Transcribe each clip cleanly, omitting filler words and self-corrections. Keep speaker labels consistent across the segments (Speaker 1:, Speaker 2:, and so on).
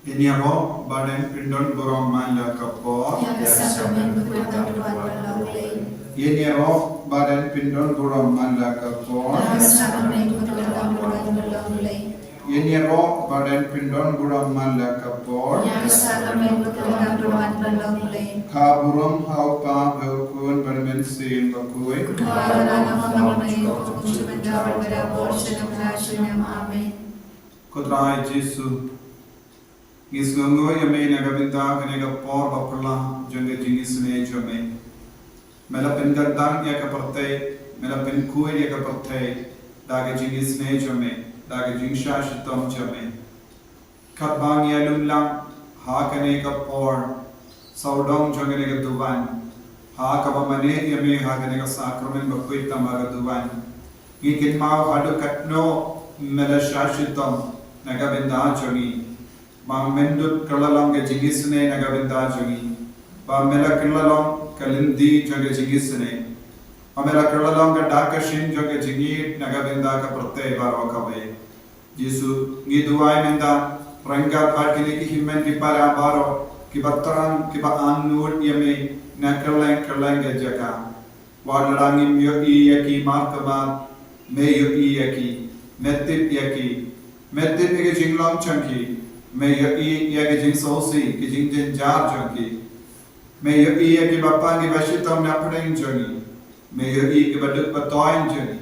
Speaker 1: Ini roh badan pindon borong manda kapor. Ini roh badan pindon borong manda kapor. Ini roh badan pindon borong manda kapor. Kaburum haupa haukun bermensin bakui. Kutrai Jesu. Gisngo yame nagabinda kanega por bapla jonge jingisne jome mela pengadang ya kaparte mela penkui ya kaparte daga jingisne jome daga jingsha shitom jome katbang ya lumlang ha kanega por saudong jonge nega duvan ha kabamane yame ha kanega sakramen bakui tamaga duvan gikin mau hadu katno mela shashitom nagabinda jongi Bang mendut kelalong ke jingisne nagabinda jongi, bang mela kelalong kalindi jonge jingisne, bang mela kelalong ke dakashin jonge jingi nagabinda ke pertei baro kabe. Yesu ngiduai menda ranggat barkini ki himmen ki para baro ki batran ki ba annur yame na keleng ke jaka. Wadlarangim yo yaki markabat me yo yaki metip ege jinglong changki. मैं यही कि जिन सोसी कि जिन जार जोगी मैं यही कि बापा की वशितम न पढ़ें जोगी मैं यही कि बड़े बताएं जोगी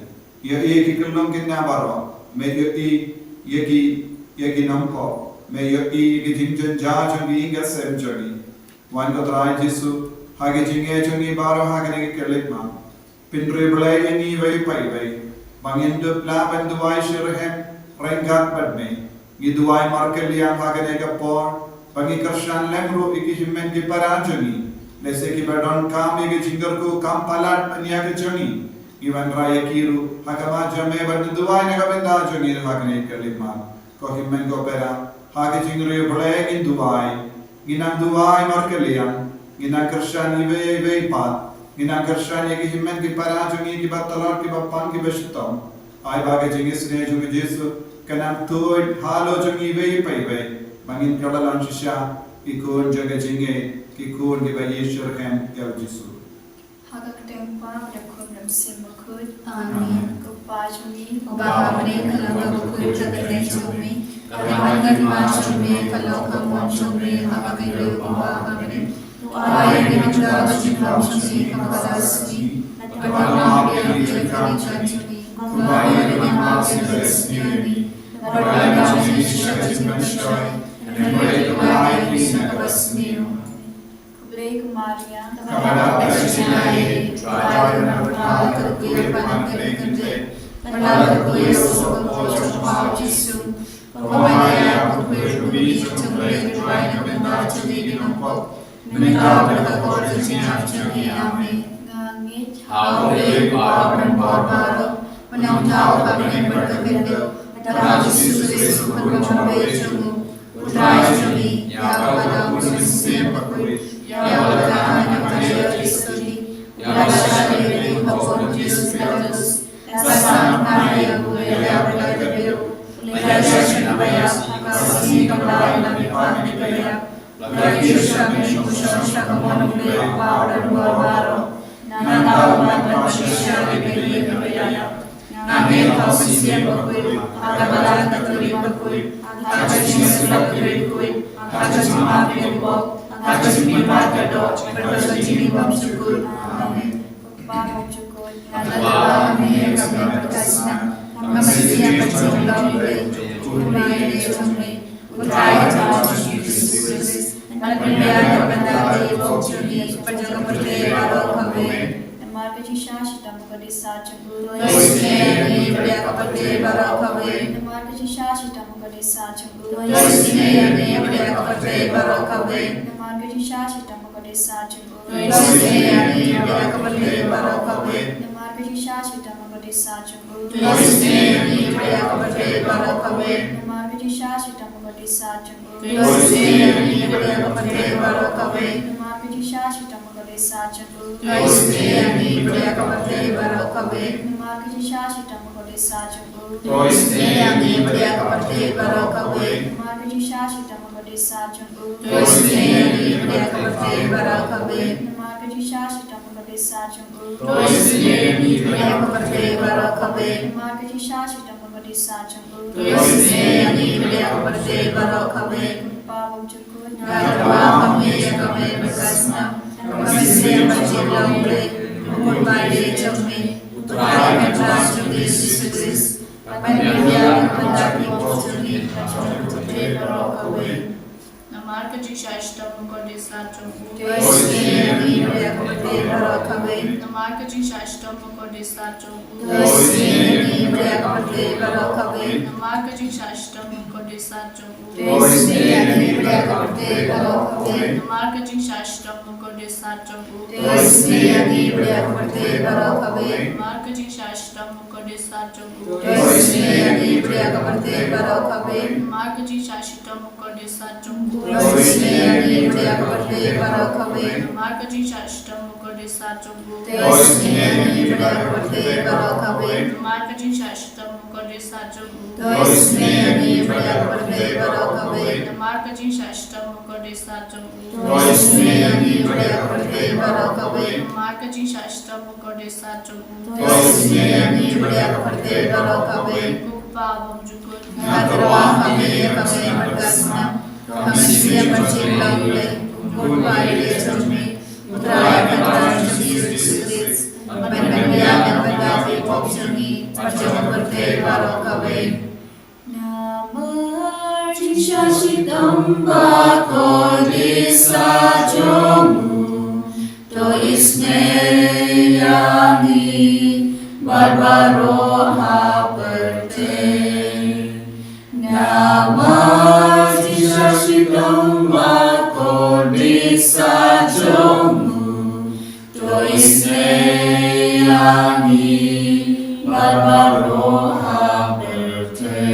Speaker 1: यही कि कल्लों के नाबारो मैं यही कि नम्पो मैं यही कि जिन जार जोगी इंगे सेम जोगी वन को तराई जिसु हागे जिंगे जोगी बारो हागे ने के लिख मां पिंडरे बले यही वही पाई बंगिंदु प्ला बंदुवाई शिरहें रंगात पढ़ने Giduai markel yang hagane ka por pangi kershan lemru iki himmen ki parajani lese ki badon kam ege jingar ko kam palat panya ke jani iwan raya kiru hakama jame bad duai ne ka benda jani hagane ka lima ko himmen ko pera hage jingre bole in duai ginang duai markel yang ginang kershan ive pat ginang kershan ege himmen ki parajani ki batalar ki bapan ki beshitam ai bage jingis ne juge jesu Kanam tuid halo jongi vei pai vei bangin kalalan shisha ikun jaga jinge kikun di bayi shurhem ya Yesu.
Speaker 2: Hagak tempa berkon dalam simakud.
Speaker 3: Amin.
Speaker 2: Kupajuni.
Speaker 3: Bapa mereka lalu berkuih jaga jumi. Kalimat macamnya kalau kamu jumi hagak itu bawa kami. Ayah yang juga berjiwa jumi kamasasi. Karena yang dijadikan jumi. Kumaya dengan masih bersendiri. Berada di sisi manusia, dan boleh kembali di sana bersemiu.
Speaker 2: Kublai Maria,
Speaker 3: Kepada persinai, terakhir berdoa terkuih pada kerja, pada terkuih sopo jemaat Yesus. Kumaya terkuih bumi terkuih doa yang benar jadi dinompok, menikah berkor jemaat jemaat amin.
Speaker 2: Ngangit,
Speaker 3: Haulih dan baru, menantau kami berkebendel. Terhadap Yesus pencombe jemu, putra jemi, yang pada musim berkuih, yang berkahan kepada Kristudi, yang bersyari bahwa Yesus Kristus, dasar Maria Buaya berkebelu, lekas nabaya, kasih kembali lebih pandai baya, lagi kami mengucapkan kemohon beliau dan baru, nantau manusia lebih baya. Namin kau sisian berkuih, agar balang terima berkuih, agar jimat berkuih, agar jimat berbok, agar jimat kedok, berkecil bersyukur. Amin.
Speaker 2: Bapak cukup.
Speaker 3: Kami kami berkasih, kami yang berjumlah kami jumlah, putra Yesus Kristus, dan pilihan kebenaran Yesus perjalanan berdebar kami.
Speaker 2: Marga Jishashi tamu kade sacha guru.
Speaker 3: Doisne beriak kepada barang kami.
Speaker 2: Marga Jishashi tamu kade sacha guru.
Speaker 3: Doisne beriak kepada barang kami.
Speaker 2: Marga Jishashi tamu kade sacha guru.
Speaker 3: Doisne beriak kepada barang kami.
Speaker 2: Marga Jishashi tamu kade sacha guru.
Speaker 3: Doisne beriak kepada barang kami.
Speaker 2: Marga Jishashi tamu kade sacha guru.
Speaker 3: Doisne beriak kepada barang kami.
Speaker 2: Marga Jishashi tamu kade sajabu.
Speaker 3: Toisne ani bria kapate barakabe.
Speaker 2: Namarga di shashita magode sajabu.
Speaker 3: Toisne ani bria kapate barakabe.
Speaker 2: Namarga di shashita magode sajabu.
Speaker 3: Toisne ani bria kapate barakabe.
Speaker 2: Namarga di shashita magode sajabu.
Speaker 3: Toisne ani bria kapate barakabe.
Speaker 2: Namarga di shashita magode sajabu.
Speaker 3: Toisne ani bria kapate barakabe.
Speaker 2: Pawam jukut.
Speaker 3: Nagawa kami kami berkasna. Kami siap berjilaude. Umur badi jami. Utraya ketrasya Yesus Kristus. Panjang mendapi posisi pute barakabe.
Speaker 4: Namarga di shashtam magode sajabu.
Speaker 3: Toisne ani bria kapate barakabe.
Speaker 4: Namarga di shashtam magode sajabu.
Speaker 3: Toisne ani bria kapate barakabe.
Speaker 4: Namarga di shashtam magode sajabu.
Speaker 3: Toisne ani bria kapate barakabe.
Speaker 4: Namarga di shashtam magode sajabu.
Speaker 3: Toisne ani bria kapate barakabe.
Speaker 4: Namarga di shashtam magode sajabu.
Speaker 3: Toisne ani bria kapate barakabe.
Speaker 4: Namarga di shashtam magode sajabu.
Speaker 3: Toisne ani bria kapate barakabe.
Speaker 4: Namarga di shashtam magode sajabu.
Speaker 3: Toisne ani bria kapate barakabe.
Speaker 4: Namarga di shashtam magode sajabu.
Speaker 3: Toisne ani bria kapate barakabe.
Speaker 4: Namarga di shashtam magode sajabu.
Speaker 3: Toisne ani bria kapate barakabe.
Speaker 4: Namarga di shashtam magode sajabu.
Speaker 3: Toisne ani bria kapate barakabe.
Speaker 4: Pawam jukut.
Speaker 3: Nagawa kami berkasna. Kami siap berjilaude. Umur badi jami. Utraya ketrasya Yesus Kristus. Panjang mendapi posisi pute barakabe. Shashitam bakode sajamu. Toisne ani barbaroha perte. Namati shashitam bakode sajamu. Toisne ani barbaroha perte.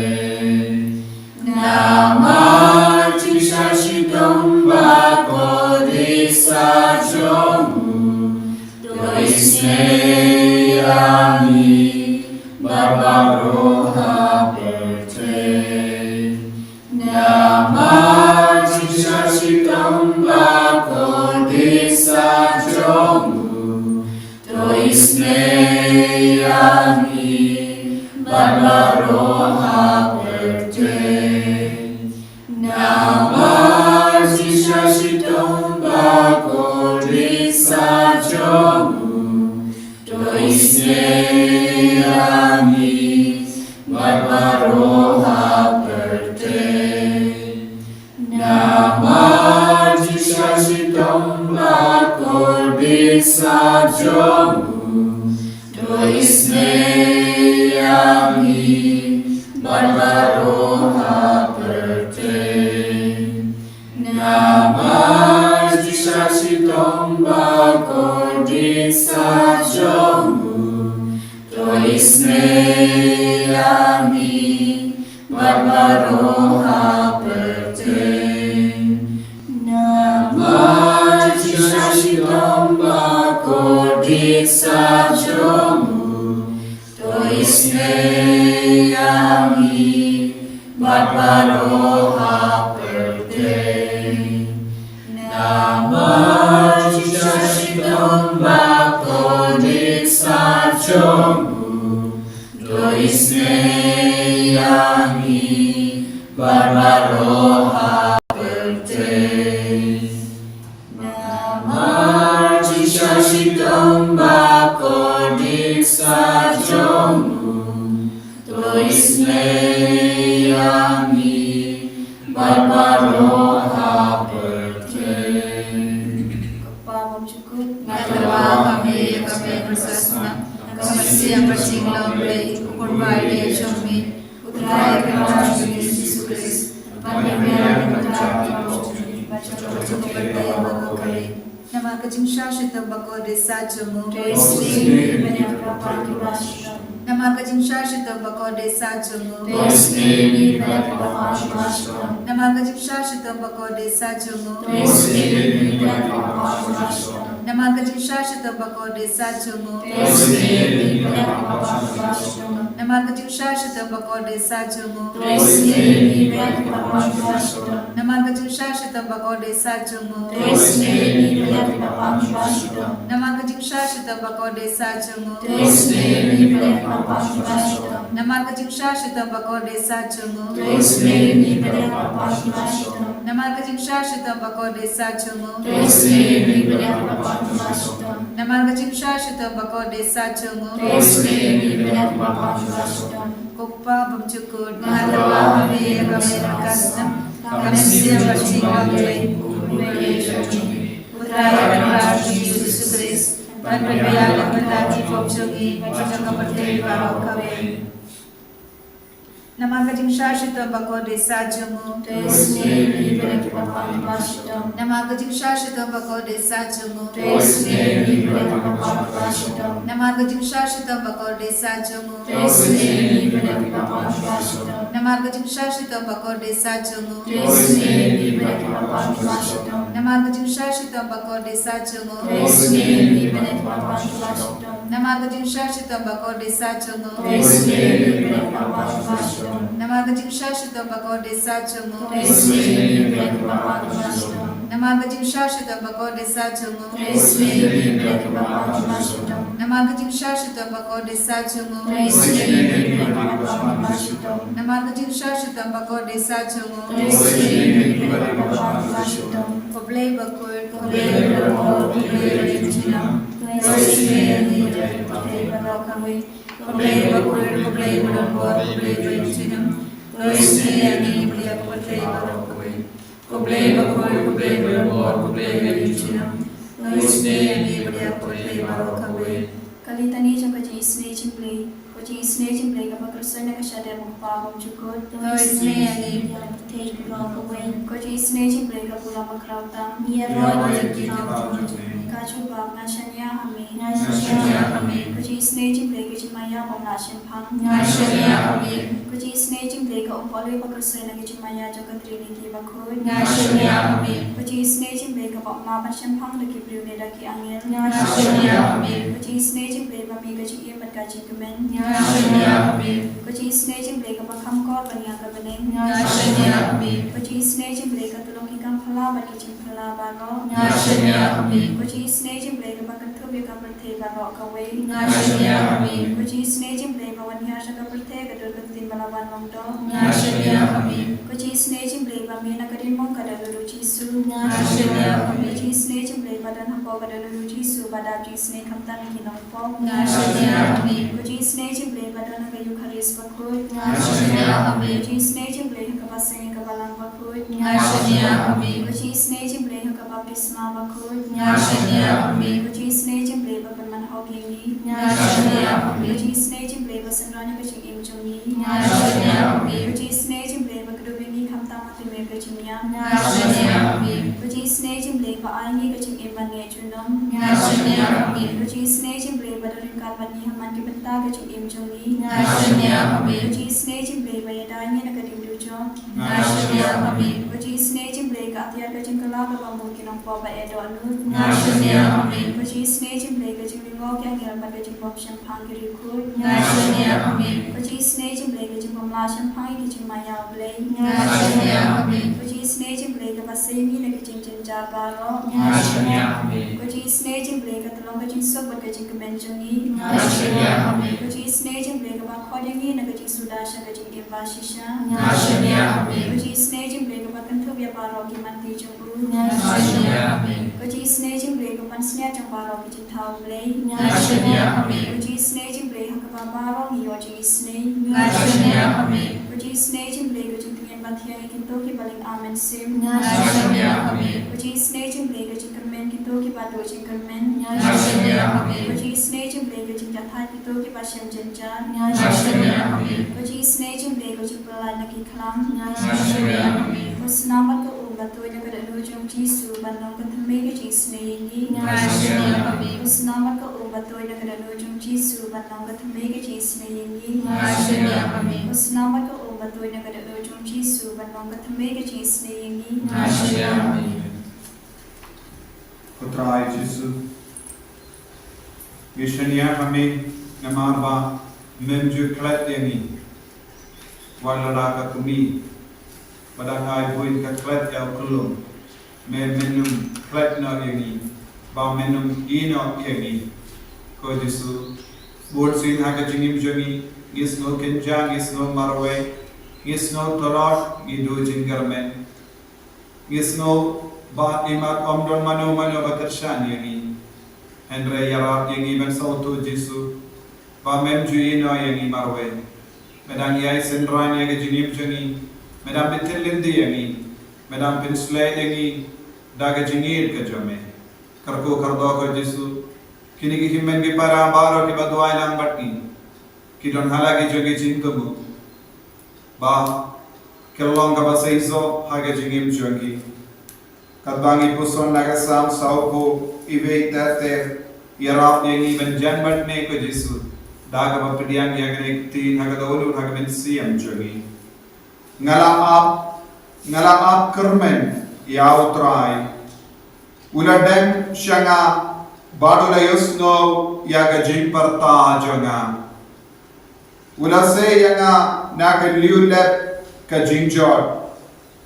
Speaker 3: Namati shashitam bakode sajamu. Toisne ani barbaroha perte. Namati shashitam bakode sajamu. Toisne ani barbaroha perte. Namati shashitam bakode sajamu. Toisne ani barbaroha perte. Namati shashitam bakode sajamu. Toisne ani barbaroha perte. Namati shashitam bakode sajamu. Toisne ani barbaroha perte. Namati shashitam bakode sajamu. Toisne ani barbaroha perte. Namati shashitam bakode sajamu. Toisne ani barbaroha perte. Namati shashitam bakode sajamu. Toisne ani barbaroha perte.
Speaker 2: Pawam jukut.
Speaker 3: Nagawa kami berkasna. Kami siap berjilaude. Umur badi jami. Utraya ketrasya Yesus Kristus. Panjang mendapi posisi pute barakabe. Nama kajing shashita bakode sajamu.
Speaker 2: Toisne menyakrapati rashtam.
Speaker 3: Nama kajing shashita bakode sajamu.
Speaker 2: Toisne menyakrapati rashtam.
Speaker 3: Nama kajing shashita bakode sajamu.
Speaker 2: Toisne menyakrapati rashtam.
Speaker 3: Namagaji Shashita Bakode Sajumu, Namagaji Shashita Bakode Sajumu, Namagaji Shashita Bakode Sajumu, Namagaji Shashita Bakode Sajumu, Namagaji Shashita Bakode Sajumu, Namagaji Shashita Bakode Sajumu, Namagaji Shashita Bakode Sajumu, Kupa Bumchukut, Mahalawa Maria Kastam, Kamsia Bachimale, Putraya Raji Jesus Christ, Panpaya Matati Fopchogi, Chakapate Barokawe. Namagaji Shashita Bakode Sajumu, Namagaji Shashita Bakode Sajumu, Namagaji Shashita Bakode Sajumu, Namagaji Shashita Bakode Sajumu, Namagaji Shashita Bakode Sajumu, Namagaji Shashita Bakode Sajumu, Namagaji Shashita Bakode Sajumu, Namagaji Shashita Bakode Sajumu, Namagaji Shashita Bakode Sajumu, Namagaji Shashita Bakode Sajumu, Koblei Bakur, Koblei Bakur, Koblei Bakur, Koblei Bakur, Koblei Bakur, Kalitani jang kaji isne jimplay, kaji isne jimplay kapag Kristen na kasyadar magpapang jukot. Isne ani take block away. Kaji isne jimplay kapula makrautam. Kachu bab nashanya hami. Kaji isne jimplay kaji maya pang nasyan pang. Kaji isne jimplay ka umpaloy pag Kristen na kaji maya jagatrini ki bakod. Kaji isne jimplay kapag mapasyan pang nakibriw nila ki angel. Kaji isne jimplay bami kaji iya kaji kemen. Kaji isne jimplay kapag kamkor banya kabeneng. Kaji isne jimplay katulong ikang phala bagi jim phala baro. Kaji isne jimplay kapag katubya kaperte baro kawe. Kaji isne jimplay bawan hiya sa kaperte kadul katin malawan mongdo. Kaji isne jimplay bami nakarin mong kadalulu Jisu. Kaji isne jimplay badan hapo kadalulu Jisu badab jisne kamtan kinong po. Kaji isne jimplay badan nagayu karis bakut. Kaji isne jimplay hakabaseng kabalang bakut. Kaji isne jimplay hakabaptisma bakut. Kaji isne jimplay bapan hogingi. Kaji isne jimplay basanranya kajing imjungi. Kaji isne jimplay bakadubingi kamtamati me kajimya. Kaji isne jimplay baaingi kajing imbange junam. Kaji isne jimplay badaring kalbani haman kibenta kajing imjungi. Kaji isne jimplay bayadanya nagadim dujo. Kaji isne jimplay ka atyar kajing kalaka pamungkin ang po ba edonu. Kaji isne jimplay kajing lingog yang ngilpan kajing pom syampang kirikut. Kaji isne jimplay kajing pom la syampang kajing maya blay. Kaji isne jimplay ka pasemi na kajing jenja baro. Kaji isne jimplay ka tulong kajing sobat kajing kebenjungi. Kaji isne jimplay ka bakhodangi na kajing sudasya kajing invasisya. Kaji isne jimplay ka bakantub ya baro ki manti junggu. Kaji isne jimplay ka pansnya jang baro ki jintau blay. Kaji isne jimplay hakaba baro ngiyo jing isne. Kaji isne jimplay ka jing tingin bathiang ikinto ki baling amen sim. Kaji isne jimplay ka jing kermen kinto ki bado jing kermen. Kaji isne jimplay ka jing jathai kinto ki basyam jenja. Kaji isne jimplay ka jing pelai na ki klam. Kusnamat ka ubatoy na kadalo jong Jisu bandong katame ka jing isne yingi. Kusnamat ka ubatoy na kadalo jong Jisu bandong katame ka jing isne yingi. Kusnamat ka ubatoy na kadalo jong Jisu bandong katame ka jing isne yingi.
Speaker 1: Putra Jisu Gishania kami namarba memju klet yangi wala ka kumi pada ngai buin ka klet ya kulum me menum klet na yangi ba menum ino yangi ko Jesu bol sin ha ka jingim jami is no kenjang is no marwe is no torot gido jingarmen is no ba imat omdon mano bakarshan yangi Andre yarap yangi ben sautu Jesu ba memju ino yangi marwe Medang yai sendran yang jingim jangi, medang betul lindi yangi, medang pensle yangi, daga jingir ke jame, karko kardo ko Jesu, kini ki himmen ki para baro ki badwai lang bati, ki don hala ki jogi jintumu, ba kelong ka basaiso haga jingim jangi, kadbangi puson naga sam sauko ibe tate yarap yangi ben janbat ne ko Jesu. Daga mapediang yang rekti naga dahulu naga mensiam jogi ngalam kermen yau trai uladem shanga badula yusno yaga jimparta jonga ulase yanga naga liulep ka jingjot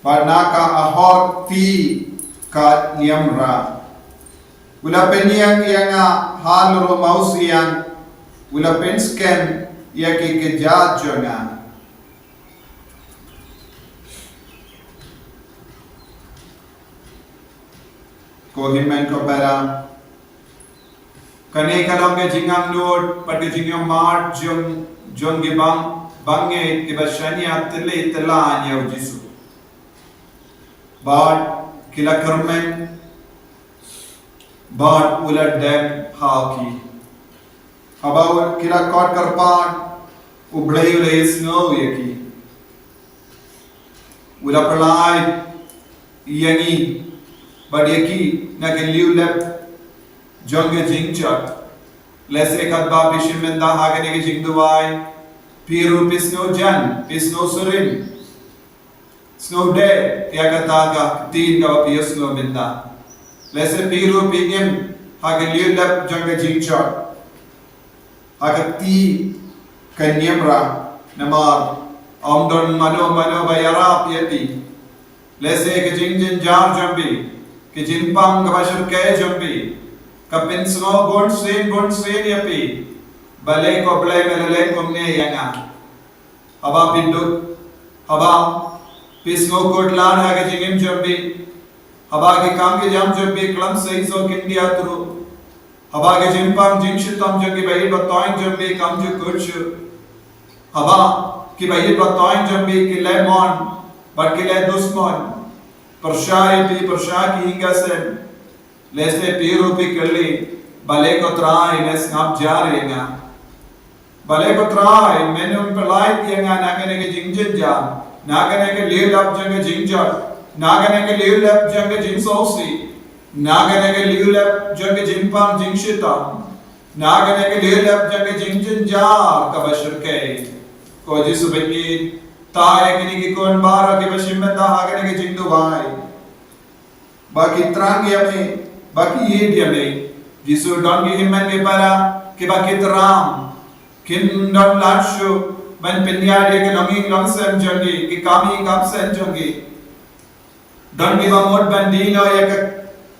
Speaker 1: naka ahor ti ka niamra ulapeniang yanga haluro mausiang Ula pensken ya ke kejat jonga. Ko himmen ko para kane kalong ke jingam lord pati jingam mart jong ge bange ke bashani atle tela anya Jesu. Bad kila kermen bad ula dem haki. About kila kot karpan ublay snow yaki ula palai yangi badyaki nagaliu lep jonge jingchat lese kadba bishimenda hagane ke jingduwai piru pisno jan pisno surin snow day yakataga tin ka pisno minda lese piru pigim hagaliu lep jonge jingchat Agati kanyamra namar omdon mano bayarap yati lese ke jingjin jar jambi ke jinpang kabashur ke jambi kapin sno bon sen yapi bale ko bale melale komne yanga haba pinduk haba pisno kotlan ha ke jingim jambi haba ke kam ke jam jambi klam sai so kindia tru Haba ke jimpang jingshitam jangi bayi batoin jambi kamju kurchu. Haba ki bayi batoin jambi ki lemon, but ki le dusmon. Pershai pi pershaki hinga sen. Leste piru pi kelli, bale ko trai les ngap jarenga. Bale ko trai menum pelai tianga nagane ke jingjin jam, nagane ke liu lap jangi jingjot, nagane ke liu lap jangi jingsausi. Nagane ke liulap jange jimpang jingshitam nagane ke liulap jange jingjin jar kabashur ke ko Jesu bengi tae kini ki kon bara ke bashimenda hagane ke jingduwai baki trang yame baki yed yame Jesu dongi himmen ke para ke baki tram kin don latshu ban pinyade ke longi longsen jangi ki kami kapsen jangi dongi ba mod bandino yak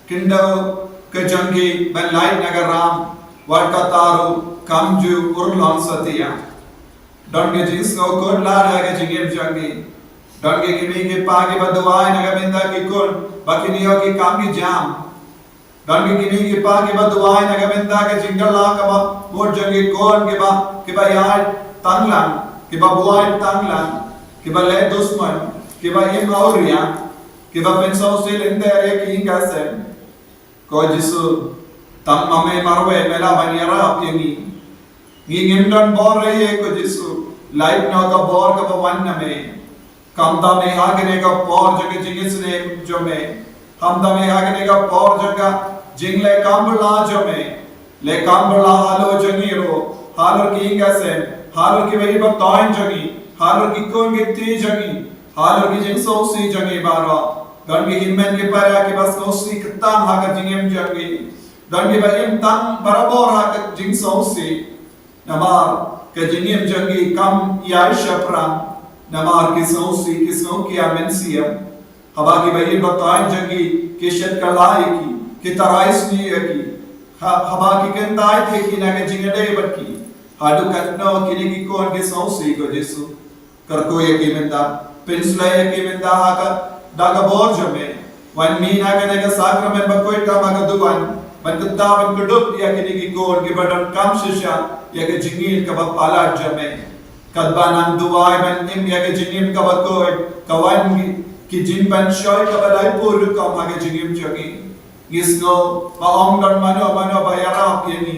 Speaker 1: Kindo kejangi ben lain nagaram warkataru kamju urlon satia donge jinsko kon lada ke jingem jangi donge kimi ke pagi badwai nagaminda ki kon bakiniyo ki kamgi jam donge kimi ke pagi badwai nagaminda ke jingala ka ba mod jangi kon ke ba yar tanglan ke ba buai tanglan ke ba le dusman ke ba im auriya ke ba pensau se lende are ki ingasem Ko Jesu tam mame marwe mela banyara yangi ngimdan bor rahiye ko Jesu life na ka bor ka wanna me kamda me agane ka bor jage jingis ne jome kamda me agane ka bor jaga jingle kambla jome le kambla halo jangiro halo ki ngase halo ki vehi ba toin jagi halo ki kon gitti jagi halo ki jingso si jagi bara Gangi himmen ke para ke bas nosi ketam haga jingem jangi dan ki ba im tang barabor ha ka jing so si namar ka jingim jangi kam ya shapra namar ki so si ki so ki amensiam haba ki ba im batain jangi ki shat kalai ki tarais ni ki haba ki kendai the ki na ka jingade batki hadu katno kini ki kon ki so si ko jesu karko ye ki menda pensla ye ki menda ha ka daga borjame wan mina ka ne ka sacrament ba koi ta ma ka duwan ban kutta ban kudup ya kini ki kon ki badan kam shisha ya ke jingil ka ba pala jame kadba nan duwai ban nim ya ke jingim ka ba koi kawan ki jin ban shoy ka ba dai pur ka ma ke jingim jagi gisno ba ong dan mano ba yara yani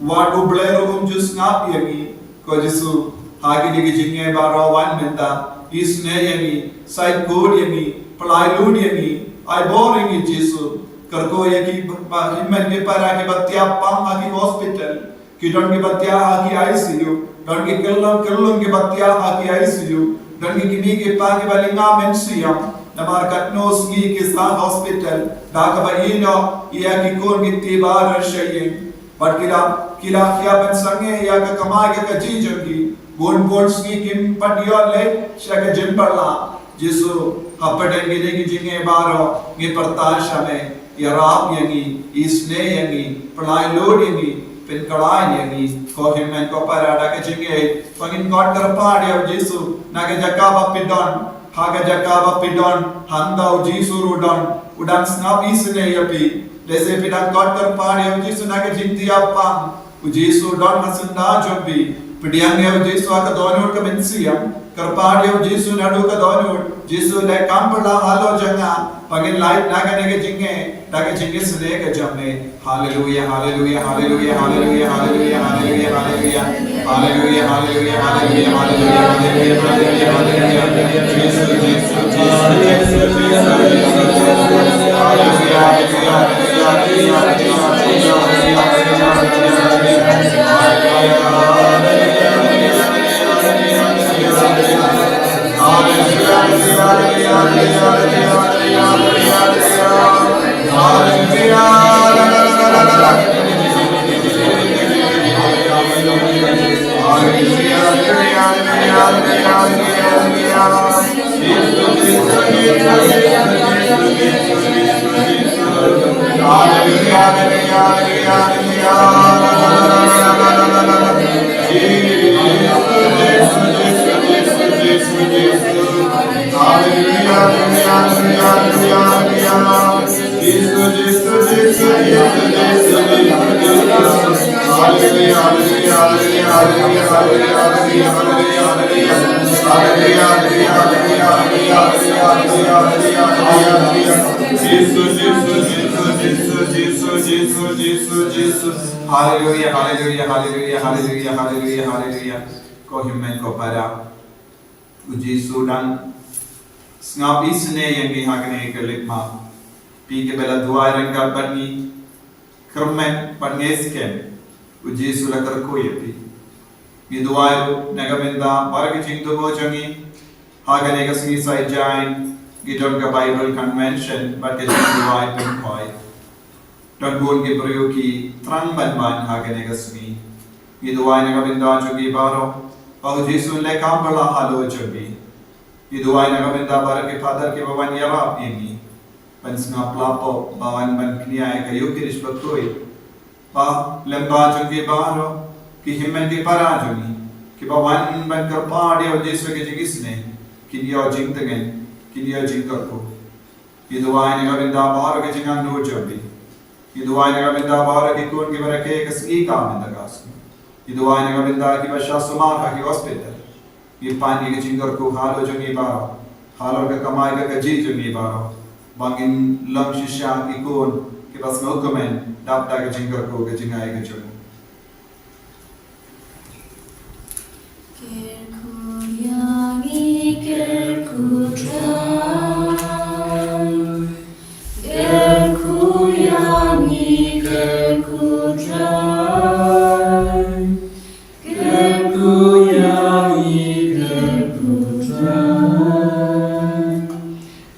Speaker 1: wa dublero jus ngap yani ko jesu hagi ni ki jinge ba rawan menta isne yani sai code yani palailud yani ai boring in jesu karko ye ki himmen ke para ke batya pam agi hospital ki don ke batya agi ICU don ke kellon ke batya agi ICU don ke kini ke pa ke balinga mensiam namar katnos gi ke sa hospital da ka ba ino ya ki kon ki tibar shaye batkila kila kya ban sange ya ka kama ke ji jogi bon ski kim padiyo le shaka jimbarla jesu hapaden gine ki jinge baro nge partasha me yarab yani isne yani pranay load yani pen kalai yani ko himmen ko parada ke jinge pangin god karpad ya jesu naga jakaba pidon haga jakaba pidon handau jesu rudon udan snap isne yapi lese pidan god karpad ya jesu naga jinti apam jesu don hasunda jombi pidiang ya jesu aka donor ka mensiam karpad ya jesu nadu ka donor jesu le kampala halo janga pagin light naga nege jinge daga jinge sune ka jamme hallelujah hallelujah hallelujah hallelujah hallelujah hallelujah hallelujah hallelujah hallelujah hallelujah hallelujah hallelujah hallelujah jesu jesu jesu jesu hallelujah Hallelujah, hallelujah, hallelujah, hallelujah, hallelujah, hallelujah. Ko himmen ko para uji sudan snapi sne yang hagne ke likma pi ke bela duairan ka bani kermen panesken uji sulakar ko yepi ni duairu nagamenda parag jingdo bo jangi hagne ka singi sai jain gidon ka Bible convention but ke duai pen koi don gon ke proyo ki trang banman hagne ka singi ni duai nagamenda jogi baro au jesu le kampala halo jogi ni duai nagamenda bar ke father ke bawan yara ini pansna plapo bawan ban kniya ka yukirish bakoi pa lemba jogi baro ki himmen ke para jogi ki bawan ban kar paade au jesu ke jigisne ki dia jingtengen ki dia jingkar ko ni duai nagamenda bar ke jingan no jogi ni duai nagamenda bar ke kon ke barake kasgi ka mendagas Itu ay nagabinda ki basya sumar ki hospital. Ki pani ke chingar ko halo jongi baro. Halo ke kamay ka ji jongi baro. Bangin lam shisha ki kon ki bas ngokumen dapta ke chingar ko ke jingay ke jongi.
Speaker 3: Kerkuyangi kerkutrai Kerkuyangi kerkutrai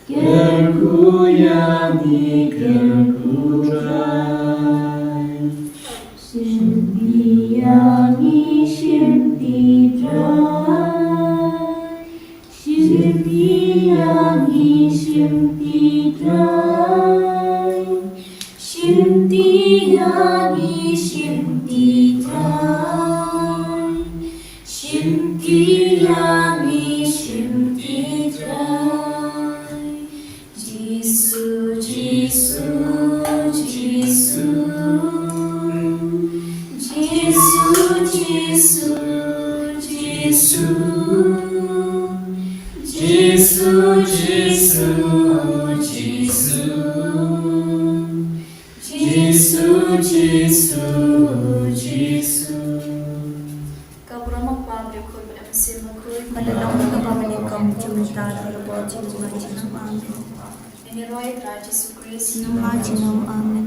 Speaker 5: Kerkuyangi kerkutrai
Speaker 3: Shimpiyangi Shimpidrai, Shimpiyangi Shimpidrai, Shimpiyangi Shimpidrai, Shimpiyangi Shimpidrai. Jesus, Jesus, Jesus. Jesus, Jesus, Jesus, Jesus, Jesus.
Speaker 2: Kabrama pamre khul bam sim khul
Speaker 3: Malalong nagpapamalikam jumita ng Lord Jesus, Amen.
Speaker 2: Ini roy Raja Jesu Christ
Speaker 3: Sinong atin ng Amen.